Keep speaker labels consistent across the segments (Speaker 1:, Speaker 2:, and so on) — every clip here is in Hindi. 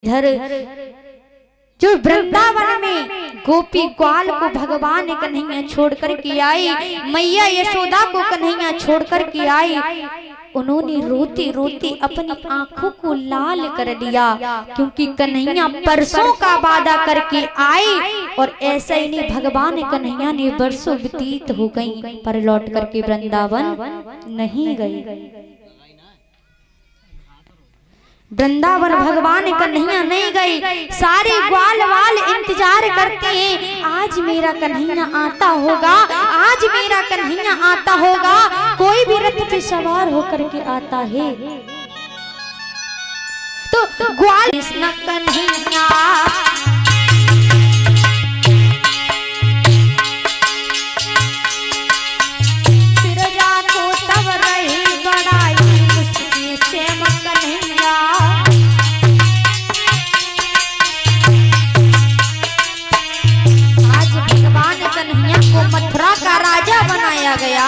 Speaker 1: इधर जो वृंदावन में गोपी ग्वाल को भगवान कन्हैया छोड़ कर के आई, मैया यशोदा को कन्हैया छोड़ कर के आई, उन्होंने रोते रोते अपनी आंखों को लाल कर दिया, क्योंकि कन्हैया परसों का वादा करके आए और ऐसा ही नहीं भगवान कन्हैया ने वर्षों व्यतीत हो गई पर लौट करके वृंदावन नहीं गए। वृंदावन भगवान कन्हैया नहीं गई, सारे ग्वाल वाल इंतजार करते हैं आज मेरा कन्हैया आता होगा, आज मेरा कन्हैया आता होगा। कोई भी रथ पे सवार होकर के आता है तो ग्वाल कृष्ण कन्हैया मथुरा का राजा बनाया गया।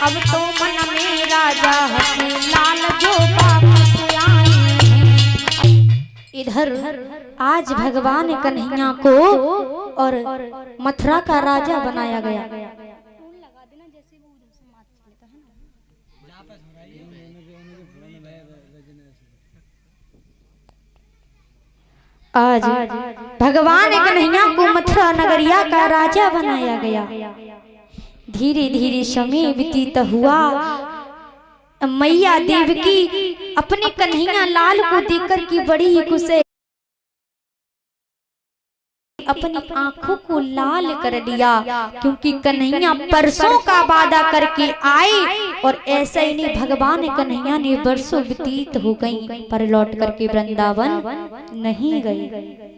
Speaker 1: अब तो मन में राजा हंसे लाल जो वापस आए हैं। इधर आज भगवान कन्हैया को और मथुरा का राजा बनाया गया। आज भगवान कन्हैया को मथुरा नगरिया का राजा बनाया गया। धीरे धीरे समय व्यतीत हुआ, मैया देवकी अपने कन्हैया लाल को देखकर की बड़ी ही खुश है, अपनी आंखों को लाल कर दिया, क्योंकि कन्हैया परसों का वादा करके आए और ऐसा ही नहीं भगवान कन्हैया ने वर्षों व्यतीत हो गई पर लौट करके वृंदावन नहीं गए।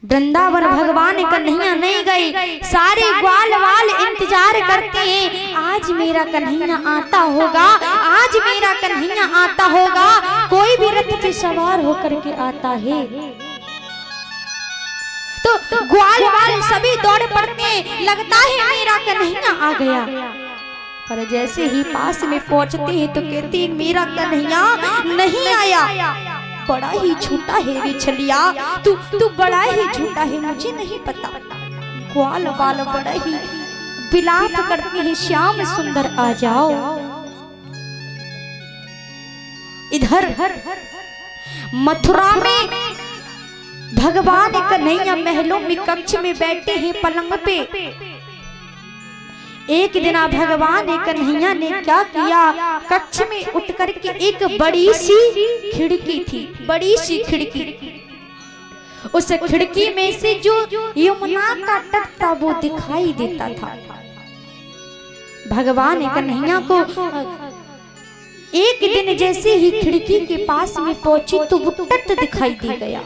Speaker 1: वृंदावन भगवान कन्हैया नहीं गए, सारे ग्वाल वाल इंतजार करते हैं आज मेरा कन्हैया आता होगा, आज मेरा कन्हैया आता होगा। कोई भी रथ पे सवार होकर के आता है तो ग्वाल वाल सभी दौड़ पड़ते, लगता है मेरा कन्हैया आ गया। पर जैसे ही पास में पहुंचते हैं तो कहते हैं मेरा कन्हैया नहीं आया, बड़ा ही झूठा है रे छलिया, तू बड़ा ही झूठा है, मुझे नहीं पता। ग्वाल वाल बड़ा ही विलाप करते हैं श्याम सुंदर आ जाओ। इधर मथुरा में भगवान कन्हैया महलों में कक्ष में बैठे हैं पलंग पे। एक दिन भगवान कन्हैया ने क्या किया, कक्ष में उठ करके एक बड़ी सी खिड़की थी, बड़ी सी खिड़की, उस खिड़की में से जो यमुना का तट था वो दिखाई देता था। भगवान कन्हैया को एक दिन जैसे ही खिड़की के पास में पहुंची तो वो तट दिखाई दे गया।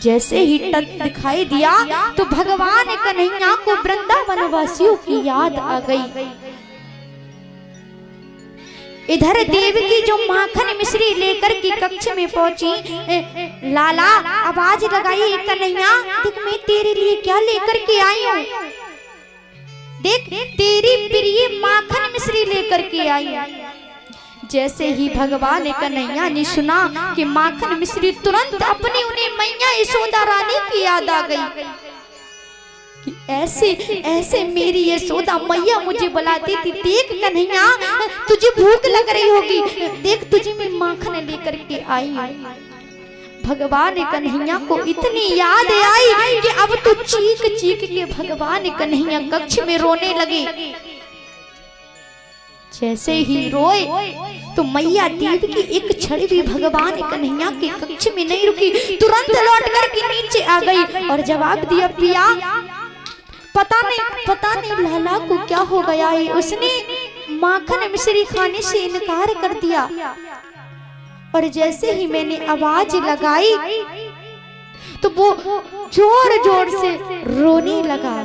Speaker 1: जैसे ही तट दिखाई दिया तो भगवान कन्हैया को वृंदावन वासियों की याद आ गई। इधर देवकी जो माखन मिश्री लेकर के कक्ष में पहुंची, लाला आवाज लगाई कन्हैया देख मैं तेरे लिए क्या लेकर के आई हूँ, देख तेरी प्रिय माखन मिश्री लेकर के आई। जैसे ही भगवान कन्हैया ने सुना कि माखन मिश्री, तुरंत अपनी उन्हें मैया यशोदा रानी की याद आ गई कि ऐसे ऐसे मेरी यशोदा मैया मुझे बुलाती थी, देख कन्हैया तुझे भूख लग रही होगी, देख तुझे मैं माखन लेकर के आई हूँ। भगवान कन्हैया को इतनी याद आई कि अब तो चीख चीख के भगवान कन्हैया कक्ष में रोने लगे। जैसे ही रोए तो मैया देव की एक छड़ी भी भगवान कन्हैया के कक्ष में नहीं रुकी, तुरंत लौट कर के नीचे आ गई और जवाब दिया पिया पता नहीं लाला को क्या हो गया है, उसने माखन मिश्री खाने से इनकार कर दिया। और जैसे ही मैंने आवाज लगाई तो वो जोर जोर से रोने लगा।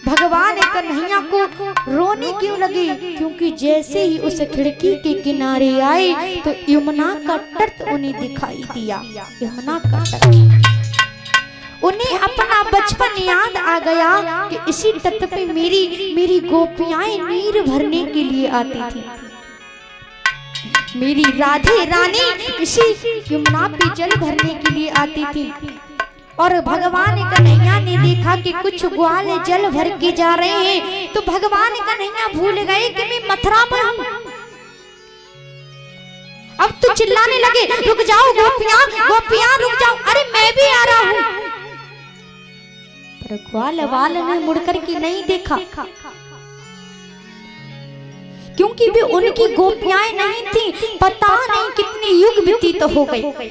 Speaker 1: भगवान कन्हैया को रोने क्यों लगी, क्योंकि जैसे ही उस खिड़की के किनारे आए तो यमुना का तट उन्हें दिखाई दिया। यमुना का तट उन्हें अपना बचपन याद आ गया कि इसी तट पे मेरी गोपियाएं नीर भरने के लिए आती थी। मेरी राधे रानी इसी यमुना पे जल भरने के लिए आती थी। और भगवान कन्हैया ने देखा कि कुछ ग्वाल जल भर के जा रहे हैं, तो भगवान कन्हैया भूल गए कि मैं मथुरा में हूँ। अब तो चिल्लाने लगे, रुक जाओ गोपियां, गोपियां रुक जाओ, अरे मैं भी आ रहा हूँ। पर ग्वाल वाल ने मुड़कर के नहीं देखा, क्योंकि वे उनकी गोपियां नहीं थी। पता नहीं कितने युग व्यतीत हो गए।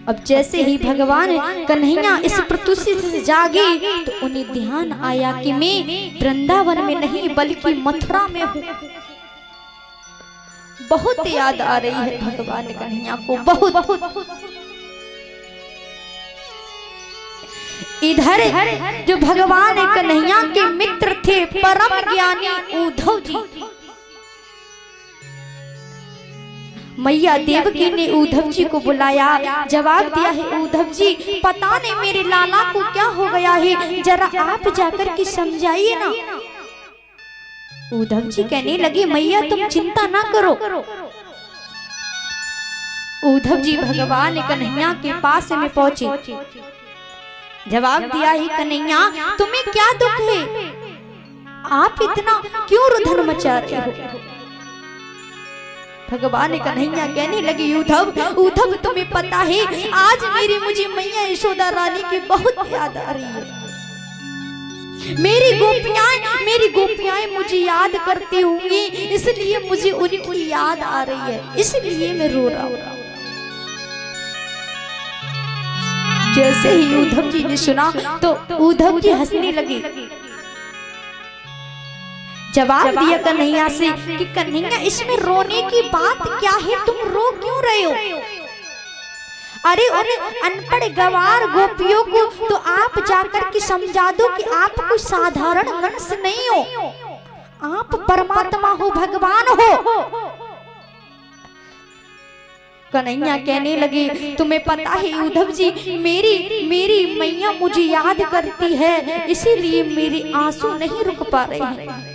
Speaker 1: अब जैसे ही भगवान कन्हैया इस प्रतुषि से जागे तो उन्हें ध्यान आया कि मैं वृंदावन में नहीं बल्कि मथुरा में हूँ। बहुत याद आ रही है भगवान कन्हैया को, बहुत। इधर जो भगवान कन्हैया के मित्र थे परम ज्ञानी उद्धव जी, मैया देवकी ने उद्धव जी को बुलाया, जवाब दिया है, उद्धव जी पता नहीं मेरे लाला को क्या हो गया है, जरा आप जाकर के समझाइए ना। उद्धव जी कहने लगे, मैया तुम चिंता ना करो। उद्धव जी भगवान कन्हैया के पास में पहुंचे, जवाब दिया है, कन्हैया तुम्हें क्या दुख है, आप इतना क्यों रुदन मचा रहे हो। भगवान कन्हैया कहने लगे, उद्धव तुम्हें पता है आज मुझे मैया यशोदा रानी की बहुत याद आ रही है। मेरी गोपियां मुझे याद करती होंगी, इसलिए मुझे उनकी याद आ रही है, इसलिए मैं रो रहा हूँ। जैसे ही उद्धव जी ने सुना तो उद्धव जी हंसने लगे। जवाब दिया कन्हैया से कि कन्हैया इसमें रोने की बात क्या है, तुम रो क्यों रहे हो। अरे उन अनपढ़ गवार गोपियों को तो आप जाकर के समझा दो कि आप कोई साधारण मनुष्य नहीं हो, आप परमात्मा हो, भगवान हो। कन्हैया कहने लगे, तुम्हें पता है उद्धव जी मेरी मैया मुझे याद करती है, इसीलिए मेरे आंसू नहीं रुक पा रहे हैं।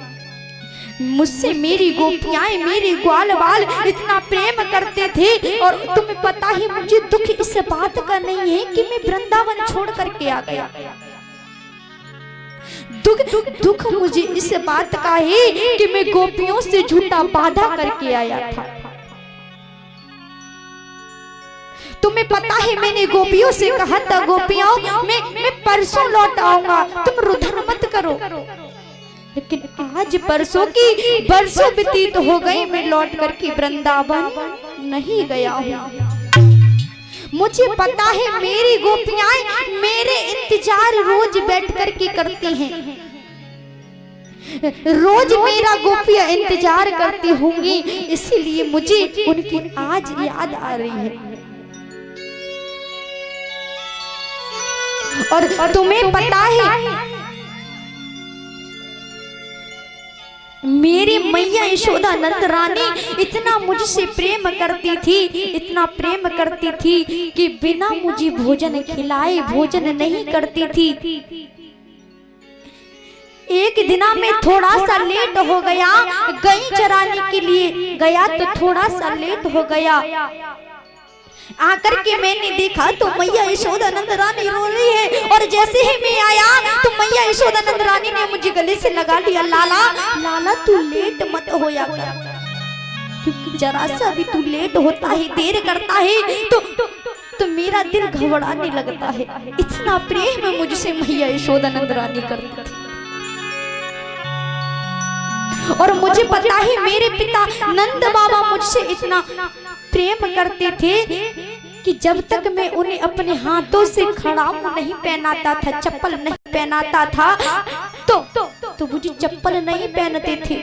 Speaker 1: मुझसे मेरी गोपियां मेरे ग्वाल वाल इतना प्रेम करते थे, और तुम्हें पता है मुझे दुख इस बात का नहीं है कि मैं वृंदावन छोड़ करके आ गया। दुख मुझे इस बात का है कि मैं गोपियों से झूठा वादा करके आया था। तुम्हें पता है मैंने गोपियों से कहा था, गोपियों मैं परसों लौट आऊंगा, तुम रुदन मत करो। लेकिन आज बरसों व्यतीत हो गए, मैं लौट करके वृंदावन नहीं गया हूँ। मुझे पता है मेरी गोपियां मेरे इंतजार रोज बैठ करके करती हैं, रोज मेरा गोपियां इंतजार करती होंगी, इसीलिए मुझे उनकी आज याद आ रही है। और तुम्हें पता है मेरी मैया यशोदा नंद रानी इतना मुझसे प्रेम करती थी कि बिना मुझे भोजन खिलाए भोजन नहीं करती थी। एक दिना में थोड़ा सा लेट हो गया, गाय चराने के लिए गया तो थोड़ा सा लेट हो गया। आकर के मैंने देखा तो मैया यशोदा नंद रानी रो रही है, और जैसे ही मैं आया तो मैया यशोदा नंद रानी ने मुझे गले से लगा लिया, लाला तू लेट मत होया कर, क्योंकि जरा सा भी तू लेट होता है, देर करता है तो मेरा दिल घबराने लगता है। इतना प्रेम मुझसे मैया यशोदा नंद रानी करती थी। और मुझे पता है मेरे पिता नंद बाबा मुझसे इतना प्रेम करते थे कि जब तक मैं उन्हें अपने हाथों से खड़ाऊ नहीं पहनाता था, चप्पल नहीं पहनाता था, तो मुझे चप्पल नहीं पहनते थे।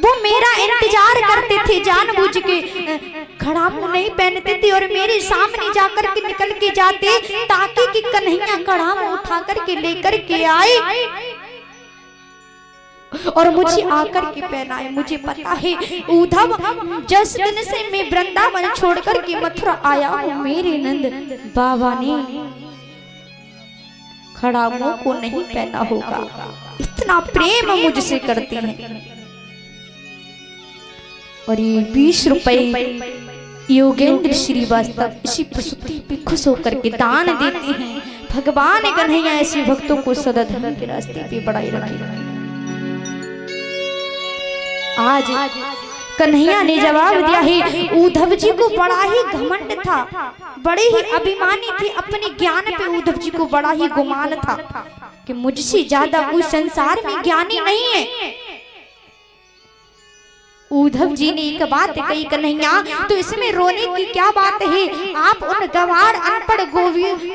Speaker 1: वो मेरा इंतजार करते थे, जानबूझ के खड़ाऊ नहीं पहनते थे और मेरे सामने जाकर के निकल के जाते ताकि कि कन्हैया खड़ाऊ उठा करके लेकर के आए। और मुझे आकर के पहनाए। मुझे पता है उद्धव, जिस दिन से मैं वृंदावन छोड़कर के मथुरा आया हूँ, मेरे नंद बाबा ने खड़ामों को नहीं पहना होगा। इतना प्रेम मुझसे करते हैं। और ये 20 रुपए योगेंद्र श्रीवास्तव इसी प्रसूति पे खुश होकर के दान देते हैं। भगवान कन्हैया ऐसे भक्तों को सदा धर्म के रास्ते पे बढ़ाए रखे। आज कन्हैया ने जवाब दिया है। उद्धव जी को बड़ा ही घमंड था, बड़े ही अभिमानी थे अपने ज्ञान पे। उद्धव जी को बड़ा ही गुमान था कि मुझसे ज्यादा कोई संसार में ज्ञानी नहीं है। उद्धव जी ने एक बात कही, कन्हैया तो इसमें रोने की क्या बात है? आप उन गवार अनपढ़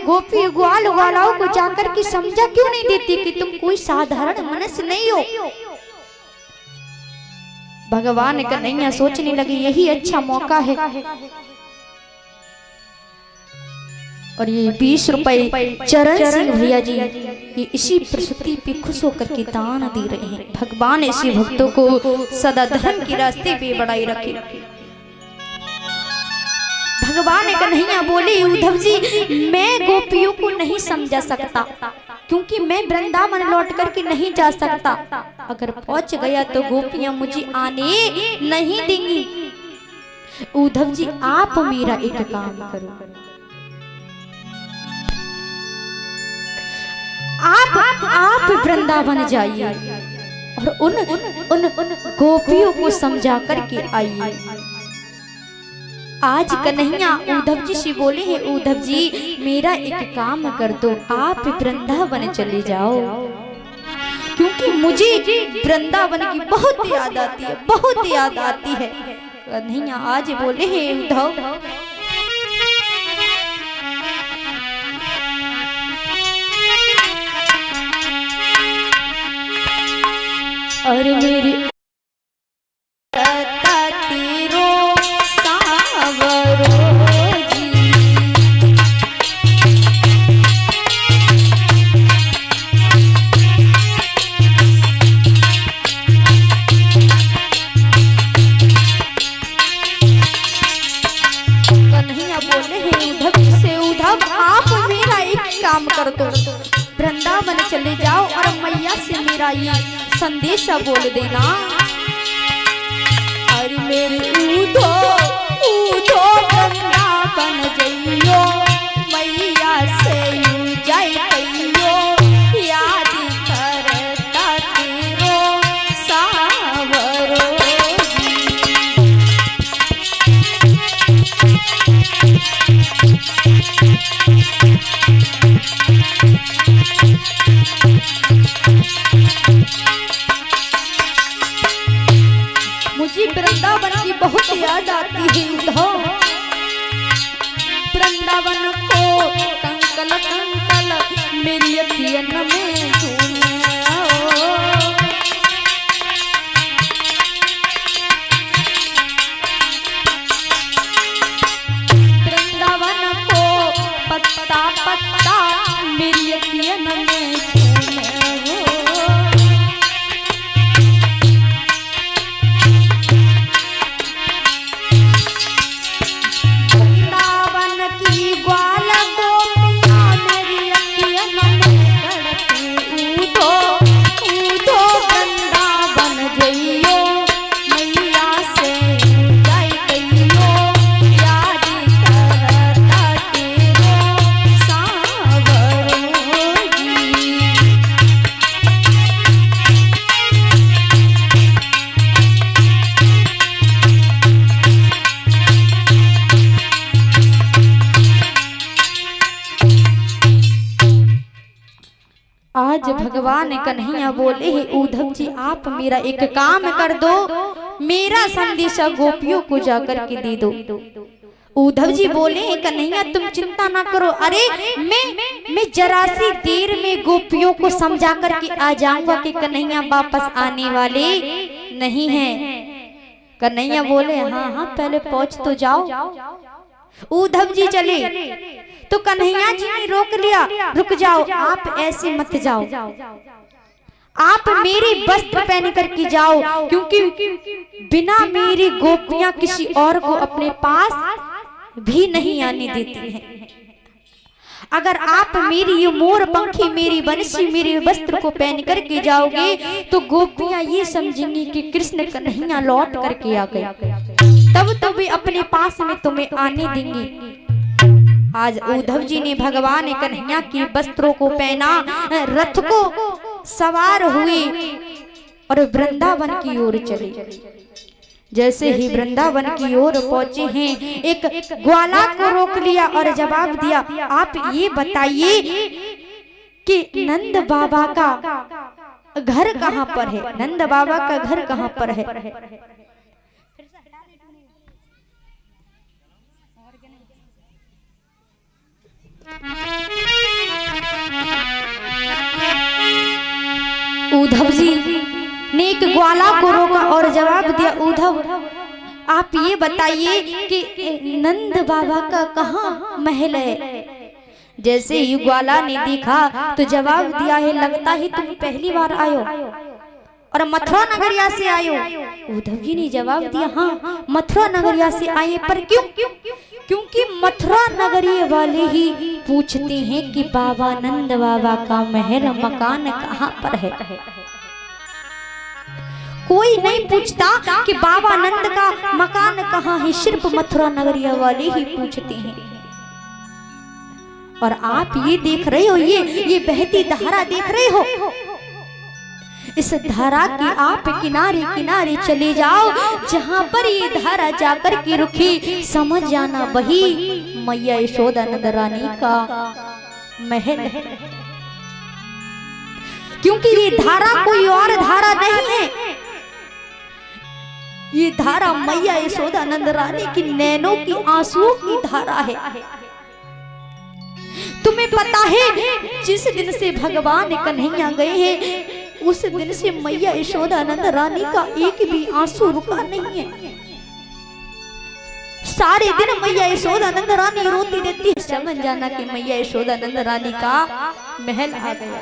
Speaker 1: गोपी ग्वाल वालाओं को जाकर के समझा क्यों नहीं देती कि तुम कोई साधारण मनुष्य नहीं हो? भगवान कन्हैया सोचने लगे यही अच्छा मौका है। और ये 20 रुपए चरण सिंह भैया जी ये इसी प्रसूति पे खुश होकर के दान दे रहे हैं। भगवान ऐसे भक्तों को सदा धर्म के रास्ते पे बढ़ाए रखे। भगवान कन्हैया बोले, उद्धव जी मैं गोपियों को नहीं समझा सकता, क्योंकि मैं वृंदावन लौट करके नहीं जा सकता। अगर पहुंच गया तो गोपियां मुझे आने नहीं देंगी। उद्धव जी आप मेरा एक काम करो, आप वृंदावन जाइए और उन गोपियों को समझा करके आइए। आज कन्हैया उद्धव जी से बोले हैं, उद्धव जी मेरा एक काम कर दो, आप वृंदावन चले जाओ, क्योंकि मुझे वृंदावन की बहुत याद आती है, बहुत याद आती है। कन्हैया आज बोले हैं उद्धव और मेरी कर दो, वृंदावन चले जाओ और मैया से मेरा ये संदेशा बोल देना। अरे मेरे ऊधो ऊधो वृंदावन जइयो, मैया से जाय कइयो, याद करता तेरो सावरो। मुझे वृंदावन की बहुत याद आती है उद्धव। वृंदावन को कंकल कंकल मेरी अखियन में झूमे, वृंदावन को पत्ता पत्ता मेरी अखियन में झूमे। आज भगवान कन्हैया बोले हैं, उद्धव जी आप मेरा एक काम कर दो, मेरा संदेशा गोपियों को जाकर के दे दो। उद्धव जी बोले हैं, कन्हैया तुम चिंता ना करो, अरे मैं जरा सी देर में गोपियों को समझा करके आ जाऊंगा कि कन्हैया वापस आने वाले नहीं हैं। कन्हैया बोले हाँ हाँ पहले पहुंच तो जाओ। उद्धव जी चले तो कन्हैया जी ने रोक लिया, रुक जाओ, आप ऐसे मत जाओ, आप मेरे वस्त्र पहन करके जाओ, क्योंकि बिना मेरी गोपियां किसी और को अपने पास भी नहीं आने देती हैं। अगर आप मेरी ये मोर पंखी, मेरी बंसी, मेरे वस्त्र को पहन करके जाओगे तो गोपियां ये समझेंगी कि कृष्ण कन्हैया लौट करके आ गए, तब तो वे अपने पास में तुम्हें आने देंगे। आज उद्धव जी ने भगवान कन्हैया के वस्त्रों को पहना, रथ को सवार हुए और वृंदावन की ओर चले। जैसे ही वृंदावन की ओर पहुंचे हैं, एक ग्वाला को रोक लिया और जवाब दिया, आप ये बताइए कि नंद बाबा का घर कहाँ पर है? नंद बाबा का घर कहाँ पर है? उद्धव जी ने एक ग्वाला को रोका और जवाब दिया, उद्धव आप ये बताइए कि नंद बाबा का कहाँ महल है? जैसे ही ग्वाला ने देखा तो जवाब दिया है, लगता है तुम पहली बार आयो और मथुरा नगरिया से आयो। उद्धव जी ने जवाब दिया, हाँ मथुरा नगरिया से आए, पर क्यों? क्योंकि मथुरा नगरी वाले ही पूछते हैं कि बाबा नंद बाबा का महल मकान कहाँ पर है। कोई नहीं पूछता कि बाबा नंद का मकान कहाँ है, सिर्फ मथुरा नगरिया वाले ही पूछते हैं। और आप ये देख रहे हो, ये बहती धारा देख रहे हो, इस धारा के आप किनारे किनारे चले जाओ, जहां पर ये धारा जाकर के रुकी, समझ जाना वही मैया यशोदा नंद रानी का महल है। क्योंकि ये धारा कोई और धारा नहीं है, ये धारा मैया यशोदा नंद रानी की नैनों की आंसुओं की धारा है। तुम्हें पता है, जिस दिन से भगवान कन्हैया गए हैं उस दिन से मैया यशोदा नंद रानी का एक भी आंसू रुका नहीं है। सारे दिन मैया यशोदा नंद रानी रोती रहती है, समझ जाना कि मैया यशोदा नंद रानी का महल आ गया।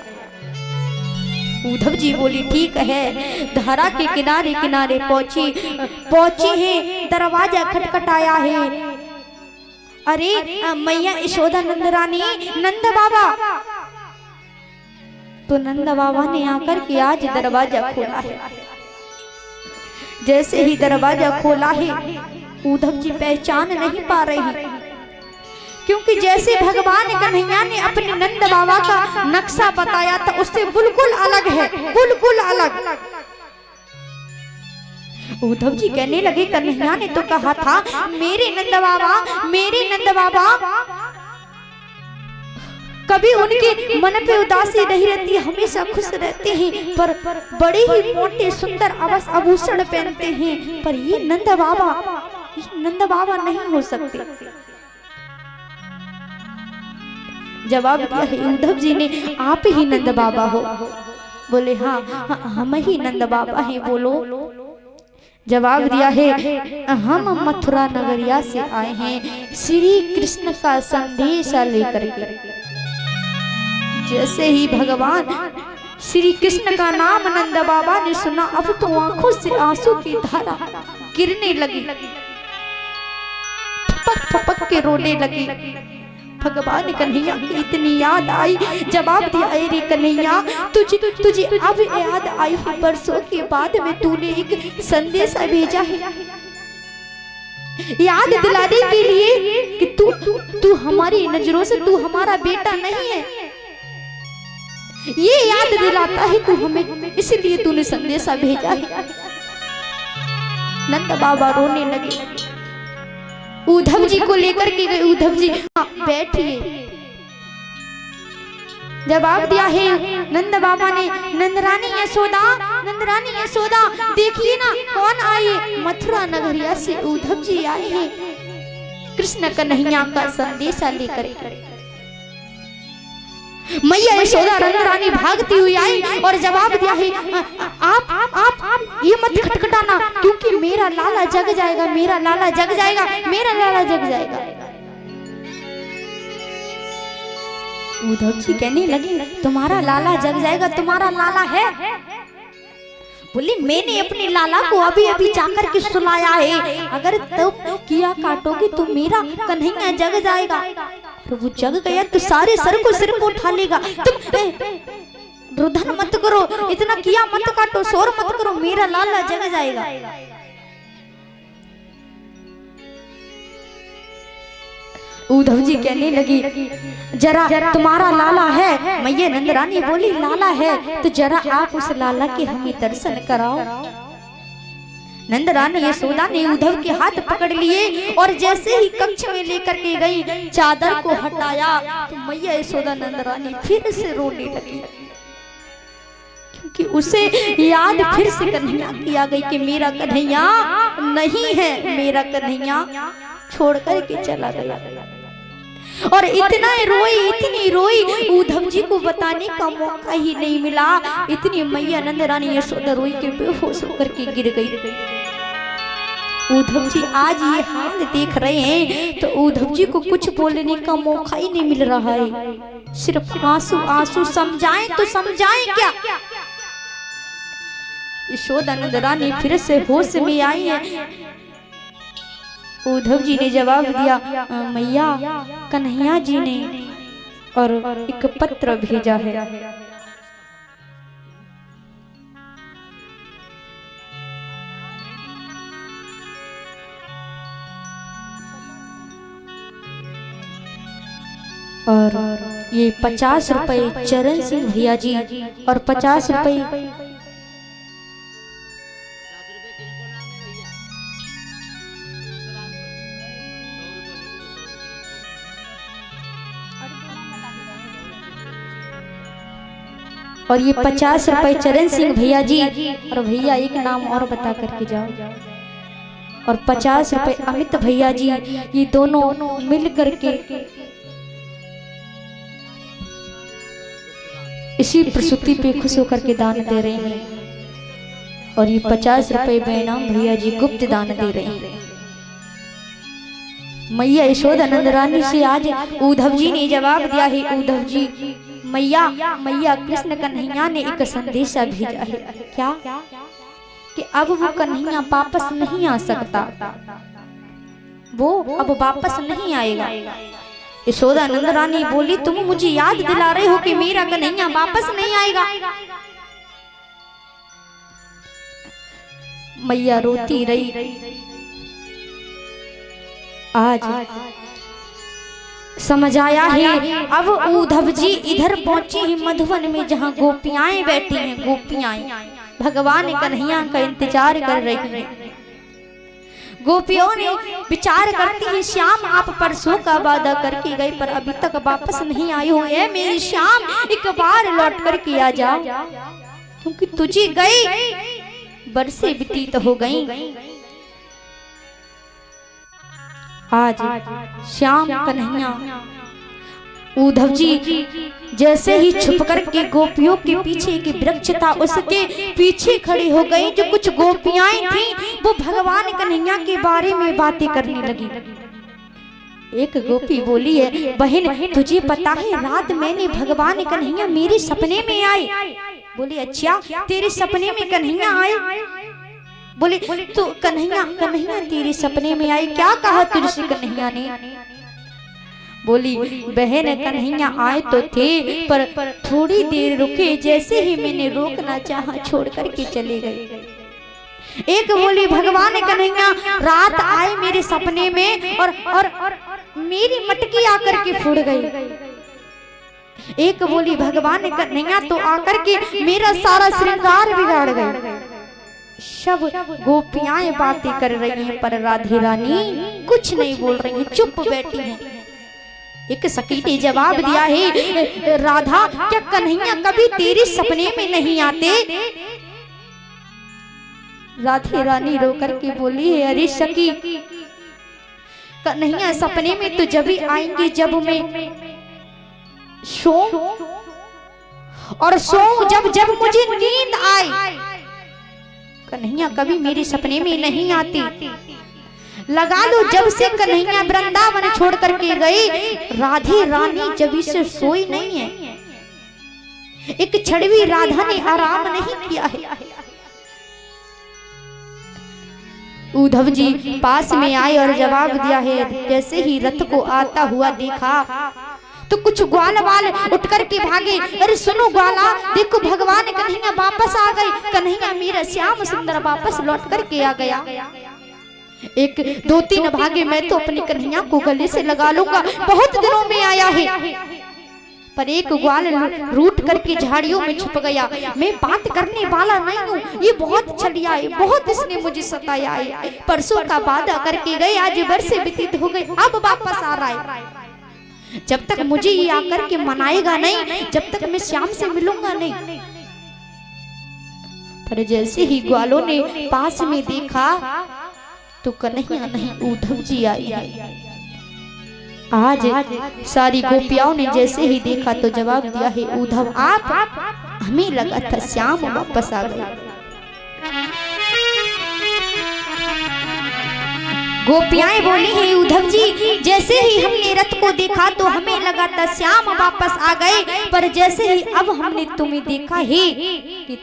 Speaker 1: उद्धव जी बोली, ठीक है। धारा के किनारे किनारे पहुंची है, दरवाजा खटखटाया है। अरे मैया यशोदा नंद रानी, नंद बाबा। तो नंद बाबा ने आकर के आज दरवाजा खोला है। जैसे ही दरवाजा खोला है, उद्धव जी पहचान नहीं पा रहे, क्योंकि जैसे भगवान कन्हैया ने अपने नंद बाबा का नक्शा बताया था उससे बिल्कुल अलग है, बिल्कुल अलग। उद्धव जी कहने लगे, कन्हैया ने तो कहा था मेरे नंद बाबा, मेरे नंद बाबा। कभी उनके मन पे उदासी नहीं रहती, हमेशा खुश रहते हैं, पर बड़े ही मोटे सुंदर आभूषण पहनते हैं। पर ये नंद बाबा नहीं हो सकते। जवाब दिया है उद्धव जी ने, आप ही नंद बाबा हो। बोले, हाँ हम ही नंद बाबा हैं, बोलो। जवाब दिया है, हम मथुरा नगरिया से आए हैं श्री कृष्ण का संदेश लेकर के। जैसे ही भगवान श्री कृष्ण का नाम नंद बाबा ने सुना, अब तो आंखों से आंसू की धारा गिरने लगी, फपक फपक के रोने लगी। भगवान कन्हैया की इतनी याद आई। जवाब दिया, अरे कन्हैया, तुझे अब याद आई है? बरसों के बाद में तूने एक संदेशा भेजा है याद दिलाने के लिए कि तू हमारी नजरों से तू हमारा बेटा नहीं है, ये याद दिलाता है तू हमें, इसलिए तूने संदेशा भेजा है। नंद बाबा रोने लगे। उद्धव जी को लेकर के गए। उद्धव जी, बैठिए। जवाब दिया है नंद बाबा ने, नंद रानी यशोदा, देखिए ना कौन आए? मथुरा नगरिया से उद्धव जी आए हैं कृष्ण कन्हैया का संदेशा लेकर। मैया यशोदा नंद रानी भागती हुई आई और जवाब दिया है, आप ये मत खटखटाना, क्योंकि मेरा लाला जग जाएगा, मेरा लाला जग जाएगा, मेरा लाला जग जाएगा। उद्धव जी कहने लगे तुम्हारा लाला जग जाएगा, तुम्हारा लाला है? बोले मैंने अपने लाला को अभी अभी जाकर के सुलाया है, अगर तुम किया काटोगे तो मेरा कन्हैया जग जाएगा। तो वो जग गया तो सारे सर को सिर को उठा लेगा। तुम रुदन मत करो, इतना किया मत काटो, शोर मत करो, मेरा लाला जग जाएगा। उद्धव जी कहने लगी जरा तुम्हारा लाला है? मैया नंदरानी बोली लाला है तो जरा आप उस लाला के हमें दर्शन कराओ। नंदरानी यशोदा ने उद्धव के हाथ पकड़ लिए और जैसे ही कक्ष में लेकर के गई, चादर को हटाया तो मैया यशोदा नंदरानी फिर से रोने लगी, क्योंकि उसे याद फिर से कन्हैया की आ गई कि मेरा कन्हैया नहीं है, मेरा कन्हैया छोड़ कर के चला गया। और इतना रोई, इतनी रोई, उद्धव जी को बताने का मौका ही नहीं मिला। इतनी मैया नंदरानी यशोदा रोई के बेहोश होकर के गिर गई। उद्धव जी आज ये हाल देख रहे हैं तो उद्धव जी को कुछ बोलने का मौका ही नहीं मिल रहा है, सिर्फ आंसू आंसू। समझाएं तो समझाएं क्या? यशोदा नंदरानी फिर से होश में आई है। उद्धव जी ने जवाब दिया मैया कन्हैया जी ने और एक पत्र भेजा है। और ये 50 रुपए चरण सिंह भैया जी और 50 रुपए और ये 50 रुपए चरण सिंह भैया जी और भैया एक नाम और बता करके जाओ। और 50 रुपए अमित भैया जी, ये दोनों मिल करके इसी प्रसूति पे खुश होकर के दान दे रहे हैं। और ये 50 रुपए बेनाम भैया जी गुप्त दान दे रहे हैं। मैया यशोदा नंदरानी से आज उद्धव जी ने जवाब दिया है, उद्धव जी मैया कृष्ण कन्हैया ने एक संदेशा भेजा है। क्या? कि अब वो कन्हैया वापस नहीं आ सकता, वो अब वापस नहीं आएगा। यशोदा नंदरानी बोली तुम मुझे याद दिला रहे हो कि मेरा कन्हैया वापस नहीं आएगा? मैया रोती रही। आज समझ आया है। अब उद्धव जी इधर पहुंचे हैं मधुवन में, जहां गोपियाएं बैठी हैं। गोपियाएं भगवान कन्हैया का इंतजार कर रही हैं। गोपियों ने विचार करती हैं श्याम आप परसों का वादा करके गए पर अभी तक वापस नहीं आए हो। ऐ मेरी श्याम एक बार लौट कर के आ जा, क्योंकि तुझे गई बरसे व्यतीत हो गई। आज श्याम कन्हैया उद्धव जी जैसे ही छुप कर के गोपियों के पीछे एक वृक्ष था उसके पीछे खड़ी हो गई। जो कुछ गोपियाएं थीं वो भगवान कन्हैया के बारे में बातें करने लगी। एक गोपी बोली है बहन तुझे पता है रात मैंने भगवान कन्हैया मेरे सपने में आए। बोली अच्छा तेरे सपने में कन्हैया आए? बोले तो कन्हैया तेरे सपने में आई, क्या कहा तुझसे कन्हैया ने? बोली बहन कन्हैया आए तो थे पर थोड़ी देर रुके, जैसे ही मैंने रोकना चाहा छोड़ करके चले गए। एक बोली भगवान कन्हैया रात आए मेरे सपने में और मेरी मटकी आकर के फूट गई। एक बोली भगवान कन्हैया तो आकर के मेरा सारा श्रृंगार बिगाड़ गए। सब गोपियां बातें कर रही हैं पर राधे रानी कुछ नहीं बोल रही हैं, चुप बैठी हैं। एक सखी ने जवाब दिया है राधा क्या कन्हैया कभी तेरे सपने में नहीं आते? राधे रानी रो करके बोली है अरे सखी कन्हैया सपने में तो जब ही आएंगे जब मैं सोऊं, और सोऊं जब मुझे नींद आए। कन्हैया कभी मेरे सपने में नहीं आती। लगा लो जब से कन्हैया वृंदावन छोड़ करके गई, राधे रानी जब से सोई नहीं है, एक क्षण भी राधा ने आराम नहीं किया है। उद्धव जी पास में आए और जवाब दिया है। जैसे ही रथ को आता हुआ देखा तो कुछ ग्वाल वाल उठ करके भागे। अरे सुनो ग्वाला, देखो भगवान कन्हैया वापस आ गए, कन्हैया मेरा श्याम सुंदर वापस लौट करके आ गया। एक दो तीन भागे, मैं तो अपनी कन्हैया को गले से लगा लूंगा, बहुत दिनों में आया है। पर एक ग्वाल रूठ करके झाड़ियों में छुप गया। मैं बात करने वाला नहीं हूँ, ये बहुत छलिया है, बहुत इसने मुझे सताया है। परसों का वादा करके गए, आज वर्षे व्यतीत हो गए, अब वापस आ रहा है। जब तक मुझे ये आकर के मनाएगा नहीं, जब तक मैं श्याम से मिलूंगा नहीं। पर जैसे ही ग्वालों ने पास में देखा तो कन्हैया नहीं, उद्धव जी आई। आज सारी गोपियाओं ने जैसे ही देखा तो जवाब दिया है, उद्धव आप, हमें लगा था श्याम वापस आ गए। गोपियाएं बोली है, उद्धव जी जैसे ही हमने रथ को देखा तो हमें लगा था श्याम वापस आ गए, पर जैसे ही अब हमने तुम्हें देखा है कि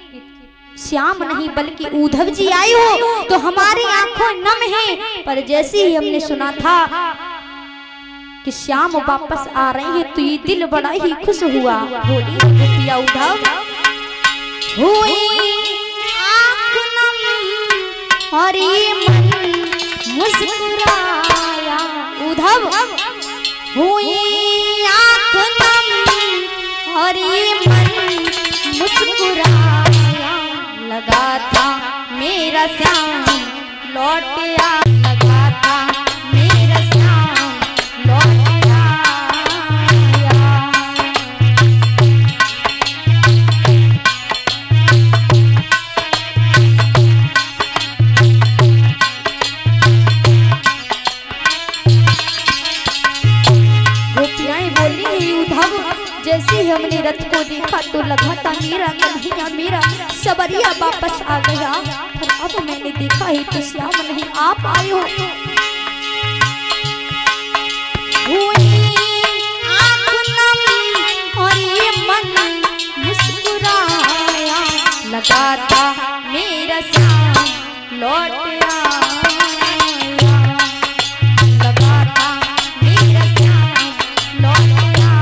Speaker 1: श्याम नहीं बल्कि उद्धव जी आए हो तो हमारी आंखों नम है। पर जैसे ही हमने सुना था कि श्याम वापस आ रहे हैं तो ये दिल बड़ा ही खुश हुआ। बोली गोपिया, उद्धव हुई आँख नम और ये मन मुस्कुराया। उद्धव हुई आँख नम और ये मन मुस्कुराया। लगा था मेरा श्याम लौट आ, लगा था मेरा श्याम लौट आया। गोपियाएं बोली है, उद्धव जैसे ही हमने रथ को देखा तो लगा था मेरा कन्हैया मेरा सबरिया वापस आ गया। पर अब मैंने देखा है तो श्याम नहीं, आप आए हो। आँख नम और ये मन मुस्कुराया। लगा था मेरा श्याम लौट आया। लगा था मेरा श्याम लौट आया।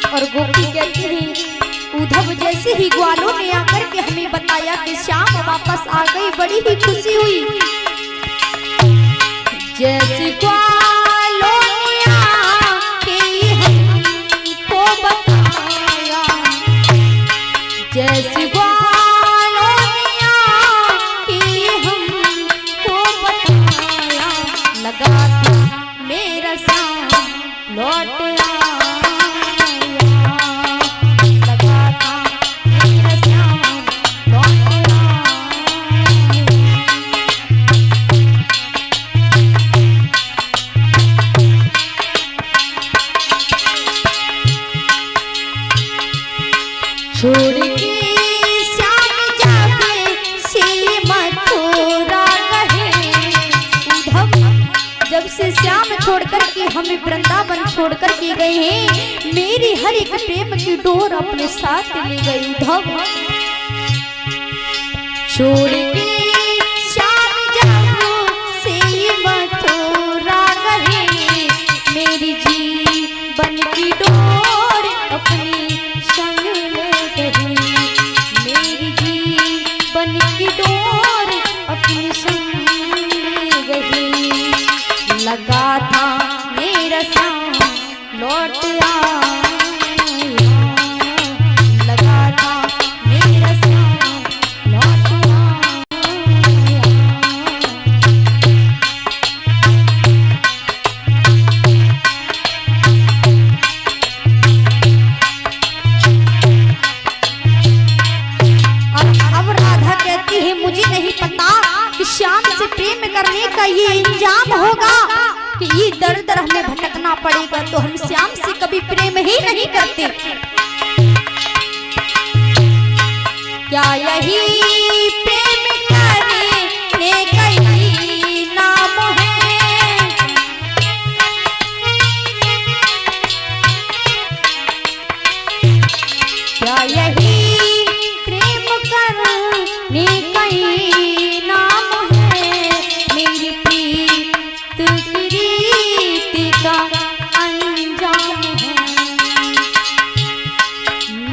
Speaker 1: और गोपी कहती है, उद्धव जैसे ही ग्वालों ने आकर के हमें बताया कि श्याम वापस आ गई, बड़ी ही खुशी हुई। जैसे ग्वालों ने आके हमको बताया, जैसे ग्वालों ने आके हमको बताया। लगा था मेरा श्याम लौट आया। छोड़ के श्याम जाके से मथुरा गए। उद्धव जब से श्याम छोड़कर के हमें वृंदावन छोड़कर के गए हैं, मेरी हर एक प्रेम की डोर अपने साथ ले गई। उद्धव छोड़ के श्याम जाके से मथुरा गए, मेरी जीवन की डोर अपनी संग ले गई। मेरी जीवन की डोर अपनी संग ले गई। लगा था मेरा श्याम लौट आया। लगा था मेरा श्याम लौट आया। अब राधा कहती है, मुझे नहीं पता कि श्याम से प्रेम करने का ये इंजाम होगा कि ये दर दर हमें भटकना पड़ेगा, तो हम श्याम से कभी प्रेम ही नहीं करते। क्या यही प्रेम करने का ही नाम है? क्या यही प्रेम करने का ही नाम है? मेरी प्रीत की का अंजाम है,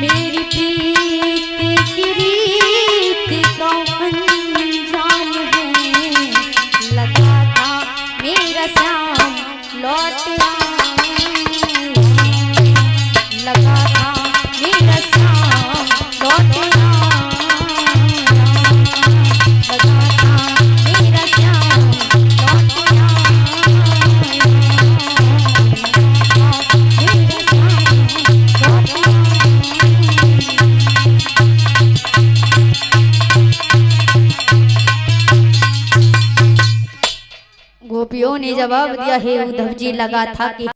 Speaker 1: मेरी प्रीत की रीत का अंजाम है। लगा था मेरा श्याम लौट आया, लगा था मेरा श्याम लौट आया, लगा था मेरा श्याम लौट आया, मेरा श्याम लौट आया। गोपियों ने जवाब दिया, हे उद्धव जी, लगा था कि